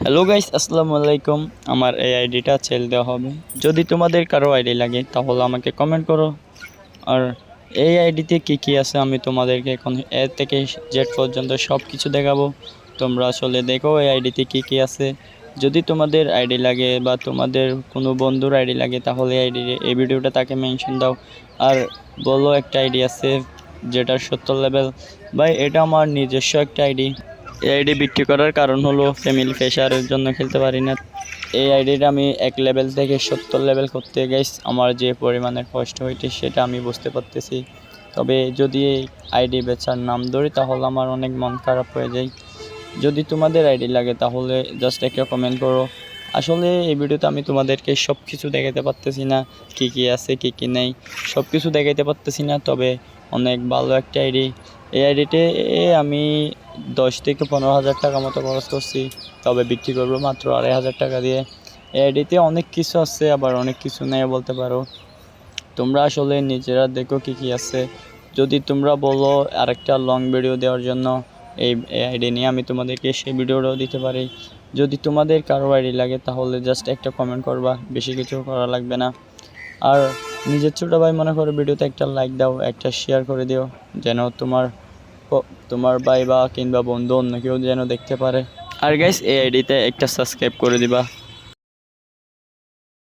Hello guys, আসসালামু আলাইকুম। আমার এই আইডিটা ছেল দেওয়া হবে। যদি তোমাদের কারো আইডি লাগে তাহলে আমাকে কমেন্ট করো। আর এই আইডিতে কি কি আছে আমি তোমাদেরকে এখন এ থেকে জেড পর্যন্ত সব কিছু দেখাবো। তোমরা আসলে দেখো এই আইডিতে কি কি আছে। যদি তোমাদের আইডি লাগে বা তোমাদের কোনো বন্ধুর আইডি লাগে তাহলে এই ভিডিওটা তাকে মেনশন দাও। আর বলো একটা আইডি আছে যেটা 70 লেভেল। ভাই এটা আমার নিজস্ব একটা আইডি। এই আইডি বিক্রি করার কারণ হলো ফ্যামিলি প্রেশারের জন্য খেলতে পারি না। এই আইডিটা আমি 1 লেভেল থেকে 70 লেভেল করতে গাইস আমার যে পরিমাণের কষ্ট হইতে সেটা আমি বুঝতে পারতেছি। তবে যদি এই আইডি বেচার নাম ধরি তাহলে আমার অনেক মন খারাপ হয়ে যায়। যদি তোমাদের আইডি লাগে তাহলে জাস্ট একটা কমেন্ট করো। আসলে এই ভিডিওতে আমি তোমাদেরকে সব কিছু দেখাতে পারতেছি না, কি কি আছে কি কি নেই সব কিছু দেখাতে পারতেছি না। তবে অনেক ভালো একটা আইডি। এই আইডিতে আমি 10 থেকে 15,000 টাকা মতো খরচ করছি, তবে বিক্রি করবো মাত্র 2,500 টাকা দিয়ে। এই আইডিতে অনেক কিছু আছে, আবার অনেক কিছু নেই বলতে পারো। তোমরা আসলে নিজেরা দেখো কি কি আছে। যদি তোমরা বলো আরেকটা লং ভিডিও দেওয়ার জন্য এই আইডি নিয়ে, আমি তোমাদেরকে সেই ভিডিওটাও দিতে পারি। যদি তোমাদের কারো আইডি লাগে তাহলে জাস্ট একটা কমেন্ট করবা, বেশি কিছু করা লাগবে না। আর নিজের ছোটো ভাই মনে করো ভিডিওতে একটা লাইক দাও, একটা শেয়ার করে দিও, যেন তোমার ভাই বা কিংবা বন্ধু অন্য কেউ যেন দেখতে পারে। আর গাইস এই আইডিতে একটা সাবস্ক্রাইব করে দিবা।